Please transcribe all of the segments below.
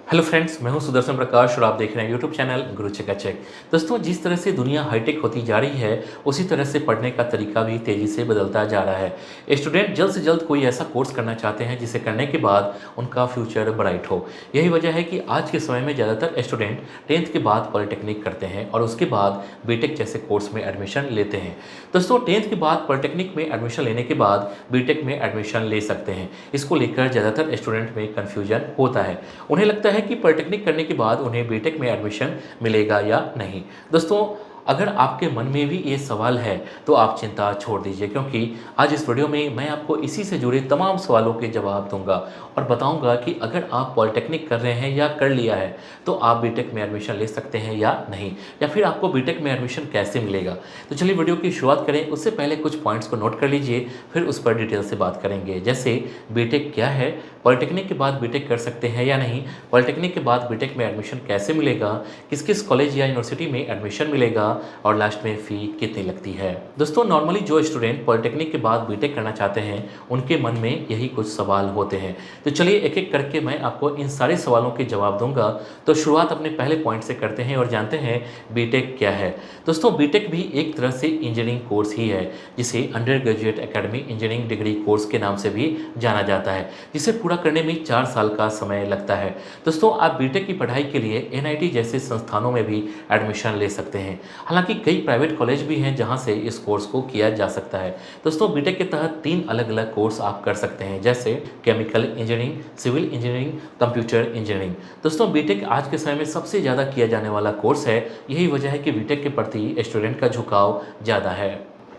Hello friends, मैं हूं सुदर्शन प्रकाश और आप देख रहे हैं यूट्यूब चैनल गुरु चकाचक। दोस्तों, जिस तरह से दुनिया हाईटेक होती जा रही है उसी तरह से पढ़ने का तरीका भी तेज़ी से बदलता जा रहा है। स्टूडेंट जल्द से जल्द कोई ऐसा कोर्स करना चाहते हैं जिसे करने के बाद उनका फ्यूचर ब्राइट हो। यही वजह है कि आज के समय में ज़्यादातर स्टूडेंट 10th के बाद पॉलिटेक्निक करते हैं और उसके बाद बीटेक जैसे कोर्स में एडमिशन लेते हैं। दोस्तों, 10th के बाद पॉलिटेक्निक में एडमिशन लेने के बाद बीटेक में एडमिशन ले सकते हैं। इसको लेकर ज़्यादातर स्टूडेंट में कन्फ्यूजन होता है। उन्हें लगता है कि पॉलिटेक्निक करने के बाद उन्हें बीटेक में एडमिशन मिलेगा या नहीं। दोस्तों, अगर आपके मन में भी ये सवाल है तो आप चिंता छोड़ दीजिए, क्योंकि आज इस वीडियो में मैं आपको इसी से जुड़े तमाम सवालों के जवाब दूंगा और बताऊंगा कि अगर आप पॉलिटेक्निक कर रहे हैं या कर लिया है तो आप बीटेक में एडमिशन ले सकते हैं या नहीं, या फिर आपको बीटेक में एडमिशन कैसे मिलेगा। तो चलिए वीडियो की शुरुआत करें। उससे पहले कुछ पॉइंट्स को नोट कर लीजिए, फिर उस पर डिटेल से बात करेंगे। जैसे बीटेक क्या है, पॉलिटेक्निक के बाद बीटेक कर सकते हैं या नहीं, पॉलिटेक्निक के बाद बीटेक में एडमिशन कैसे मिलेगा, किस किस कॉलेज या यूनिवर्सिटी में एडमिशन मिलेगा और लास्ट में फ़ी कितनी लगती है। दोस्तों, नॉर्मली जो स्टूडेंट पॉलिटेक्निक के बाद बीटेक करना चाहते हैं उनके मन में यही कुछ सवाल होते हैं। तो चलिए एक एक करके मैं आपको इन सारे सवालों के जवाब दूंगा। तो शुरुआत अपने पहले पॉइंट से करते हैं और जानते हैं बीटेक क्या है। दोस्तों, बीटेक भी एक तरह से इंजीनियरिंग कोर्स ही है, जिसे under graduate academy engineering degree course के नाम से भी जाना जाता है, जिसे पूरा करने में 4 साल का समय लगता है। दोस्तों, आप बीटेक की पढ़ाई के लिए एनआईटी जैसे संस्थानों में भी एडमिशन ले सकते हैं। हालांकि कई प्राइवेट कॉलेज भी हैं जहां से इस कोर्स को किया जा सकता है। दोस्तों, बीटेक के तहत 3 अलग अलग कोर्स आप कर सकते हैं, जैसे chemical engineering, civil engineering, computer engineering. दोस्तों, बीटेक आज के समय में सबसे ज़्यादा किया जाने वाला कोर्स है। यही वजह है कि बीटेक के प्रति स्टूडेंट का झुकाव ज़्यादा है।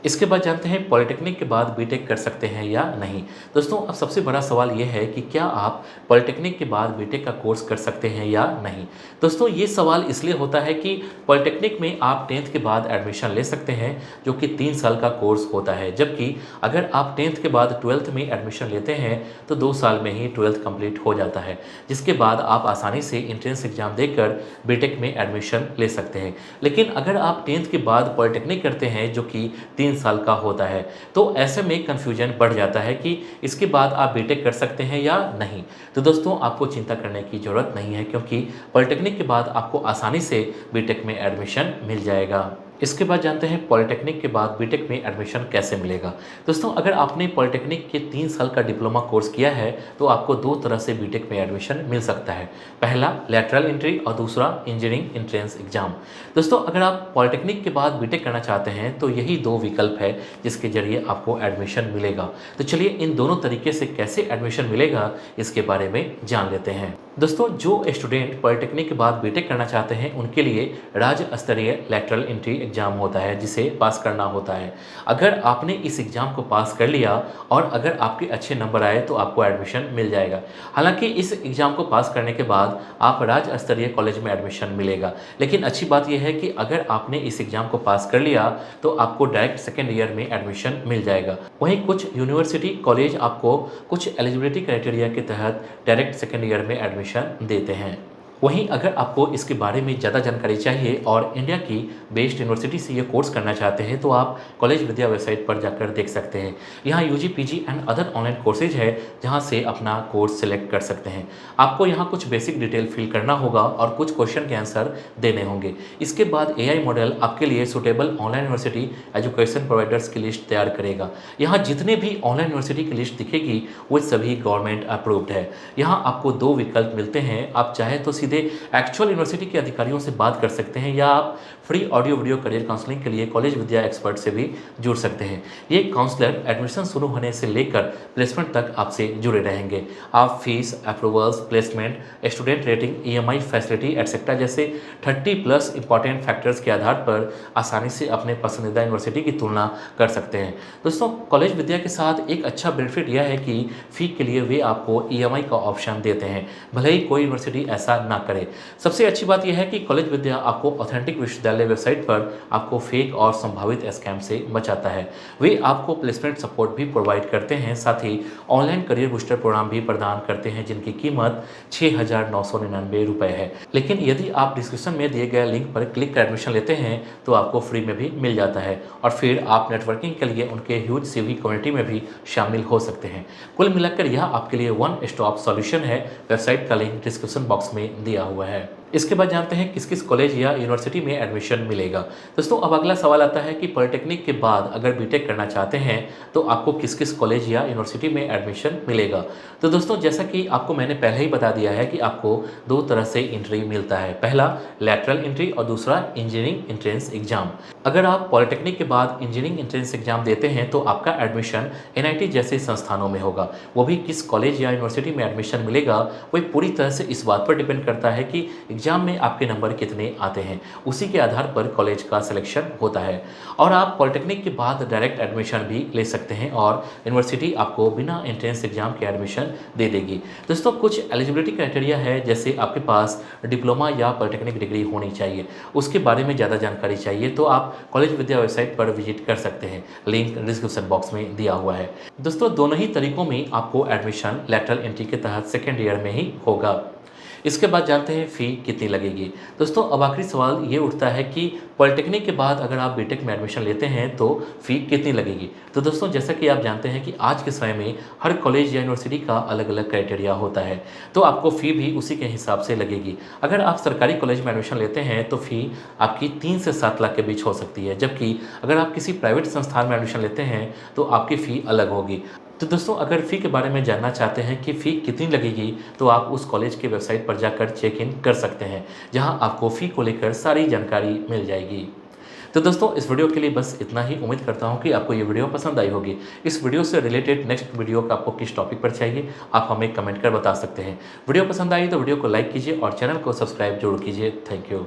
इसके बाद जानते हैं पॉलिटेक्निक के बाद बीटेक कर सकते हैं या नहीं। दोस्तों, अब सबसे बड़ा सवाल ये है कि क्या आप पॉलिटेक्निक के बाद बीटेक का कोर्स कर सकते हैं या नहीं। दोस्तों, ये सवाल इसलिए होता है कि पॉलिटेक्निक में आप 10th के बाद एडमिशन ले सकते हैं, जो कि 3 साल का कोर्स होता है, जबकि अगर आप 10th के बाद 12th में एडमिशन लेते हैं तो 2 साल में ही 12th कंप्लीट हो जाता है, जिसके बाद आप आसानी से एंट्रेंस एग्जाम देकर बीटेक में एडमिशन ले सकते हैं। लेकिन अगर आप 10th के बाद पॉलिटेक्निक करते हैं, जो कि 3 साल का होता है, तो ऐसे में कन्फ्यूजन बढ़ जाता है कि इसके बाद आप बीटेक कर सकते हैं या नहीं। तो दोस्तों, आपको चिंता करने की ज़रूरत नहीं है, क्योंकि पॉलिटेक्निक के बाद आपको आसानी से बीटेक में एडमिशन मिल जाएगा। इसके बाद जानते हैं पॉलिटेक्निक के बाद बीटेक में एडमिशन कैसे मिलेगा। दोस्तों, अगर आपने पॉलिटेक्निक के 3 साल का डिप्लोमा कोर्स किया है तो आपको 2 तरह से बीटेक में एडमिशन मिल सकता है। पहला लैटरल एंट्री और दूसरा इंजीनियरिंग एंट्रेंस एग्जाम। दोस्तों, अगर आप पॉलिटेक्निक के बाद बीटेक करना चाहते हैं तो यही 2 विकल्प है जिसके जरिए आपको एडमिशन मिलेगा। तो चलिए इन दोनों तरीके से कैसे एडमिशन मिलेगा इसके बारे में जान लेते हैं। दोस्तों, जो स्टूडेंट पॉलिटेक्निक के बाद बीटेक करना चाहते हैं उनके लिए राज्य स्तरीय लैटरल एंट्री एग्जाम होता है, जिसे पास करना होता है। अगर आपने इस एग्जाम को पास कर लिया और अगर आपके अच्छे नंबर आए तो आपको एडमिशन मिल जाएगा। हालांकि इस एग्जाम को पास करने के बाद आप राज्य स्तरीय कॉलेज में एडमिशन मिलेगा, लेकिन अच्छी बात यह है कि अगर आपने इस एग्जाम को पास कर लिया तो आपको डायरेक्ट सेकेंड ईयर में एडमिशन मिल जाएगा। वहीं कुछ यूनिवर्सिटी कॉलेज आपको कुछ एलिजिबिलिटी क्राइटेरिया के तहत डायरेक्ट सेकेंड ईयर में एडमिशन देते हैं। वहीं अगर आपको इसके बारे में ज़्यादा जानकारी चाहिए और इंडिया की बेस्ट यूनिवर्सिटी से ये कोर्स करना चाहते हैं तो आप कॉलेज विद्या वेबसाइट पर जाकर देख सकते हैं। यहाँ UG, PG and other online courses है जहाँ से अपना कोर्स सिलेक्ट कर सकते हैं। आपको यहाँ कुछ बेसिक डिटेल फिल करना होगा और कुछ क्वेश्चन के आंसर देने होंगे। इसके बाद एआई मॉडल आपके लिए suitable online university education providers की लिस्ट तैयार करेगा। यहाँ जितने भी ऑनलाइन यूनिवर्सिटी की लिस्ट दिखेगी वो सभी गवर्नमेंट अप्रूव्ड है। यहाँ आपको 2 विकल्प मिलते हैं। आप चाहे तो सीधे एक्चुअल यूनिवर्सिटी के अधिकारियों से बात कर सकते हैं या आप free audio video career counselling के लिए कॉलेज विद्या एक्सपर्ट से भी जुड़ सकते हैं। ये काउंसलर एडमिशन शुरू होने से लेकर प्लेसमेंट तक आपसे जुड़े रहेंगे। आप fees, approvals, placement, student rating, EMI facility etcetera जैसे 30+ इंपॉर्टेंट फैक्टर्स के आधार पर आसानी से अपने पसंदीदा यूनिवर्सिटी की तुलना कर सकते हैं। दोस्तों, कॉलेज विद्या के साथ एक अच्छा बेनिफिट यह है कि फ़ी के लिए वे आपको ईएमआई का ऑप्शन देते हैं, भले ही कोई यूनिवर्सिटी ऐसा ना ना करें। सबसे अच्छी बात यह है कि कॉलेज विद्या आपको ऑथेंटिक विश्वविद्यालय वेबसाइट पर आपको फेक और संभावित स्कैम से बचाता है। वे आपको प्लेसमेंट सपोर्ट भी प्रोवाइड करते हैं, साथ ही ऑनलाइन करियर बूस्टर प्रोग्राम भी प्रदान करते हैं जिनकी कीमत 6,999 रुपये है। लेकिन यदि आप डिस्क्रिप्शन में दिए गए लिंक पर क्लिक कर एडमिशन लेते हैं तो आपको फ्री में भी मिल जाता है और फिर आप नेटवर्किंग के लिए उनके ह्यूज सीवी कम्युनिटी में भी शामिल हो सकते हैं। कुल मिलाकर यह आपके लिए वन स्टॉप सॉल्यूशन है। वेबसाइट का लिंक डिस्क्रिप्शन बॉक्स में दिया हुआ है। इसके बाद जानते हैं किस किस कॉलेज या यूनिवर्सिटी में एडमिशन मिलेगा। दोस्तों अब अगला सवाल आता है कि पॉलिटेक्निक के बाद अगर बीटेक करना चाहते हैं तो आपको किस किस कॉलेज या यूनिवर्सिटी में एडमिशन मिलेगा। तो दोस्तों जैसा कि आपको मैंने पहले ही बता दिया है कि आपको दो तरह से एंट्री मिलता है, पहला लैटरल एंट्री और दूसरा इंजीनियरिंग एंट्रेंस एग्जाम। अगर आप पॉलिटेक्निक के बाद इंजीनियरिंग एंट्रेंस एग्जाम देते हैं तो आपका एडमिशन एनआईटी जैसे संस्थानों में होगा। वो भी किस कॉलेज या यूनिवर्सिटी में एडमिशन मिलेगा वो पूरी तरह से इस बात पर डिपेंड करता है कि एग्जाम में आपके नंबर कितने आते हैं, उसी के आधार पर कॉलेज का सिलेक्शन होता है। और आप पॉलिटेक्निक के बाद डायरेक्ट एडमिशन भी ले सकते हैं और यूनिवर्सिटी आपको बिना एंट्रेंस एग्जाम के एडमिशन दे देगी। दोस्तों कुछ एलिजिबिलिटी क्राइटेरिया है, जैसे आपके पास डिप्लोमा या पॉलिटेक्निक डिग्री होनी चाहिए। उसके बारे में ज़्यादा जानकारी चाहिए तो आप कॉलेज विद्या वेबसाइट पर विजिट कर सकते हैं, लिंक डिस्क्रिप्शन बॉक्स में दिया हुआ है। दोस्तों दोनों ही तरीकों में आपको एडमिशन लेटरल एंट्री के तहत सेकेंड ईयर में ही होगा। इसके बाद जानते हैं फ़ी कितनी लगेगी। दोस्तों अब आखिरी सवाल ये उठता है कि पॉलिटेक्निक के बाद अगर आप बीटेक में एडमिशन लेते हैं तो फ़ी कितनी लगेगी। तो दोस्तों जैसा कि आप जानते हैं कि आज के समय में हर कॉलेज या यूनिवर्सिटी का अलग अलग क्राइटेरिया होता है, तो आपको फ़ी भी उसी के हिसाब से लगेगी। अगर आप सरकारी कॉलेज में एडमिशन लेते हैं तो फ़ी आपकी 3 से 7 लाख के बीच हो सकती है, जबकि अगर आप किसी प्राइवेट संस्थान में एडमिशन लेते हैं तो आपकी फ़ी अलग होगी। तो दोस्तों अगर फ़ी के बारे में जानना चाहते हैं कि फ़ी कितनी लगेगी तो आप उस कॉलेज की वेबसाइट पर जाकर चेक इन कर सकते हैं, जहां आपको फ़ी को लेकर सारी जानकारी मिल जाएगी। तो दोस्तों इस वीडियो के लिए बस इतना ही। उम्मीद करता हूं कि आपको ये वीडियो पसंद आई होगी। इस वीडियो से रिलेटेड नेक्स्ट वीडियो का आपको किस टॉपिक पर चाहिए आप हमें कमेंट कर बता सकते हैं। वीडियो पसंद आई तो वीडियो को लाइक कीजिए और चैनल को सब्सक्राइब जरूर कीजिए। Thank you.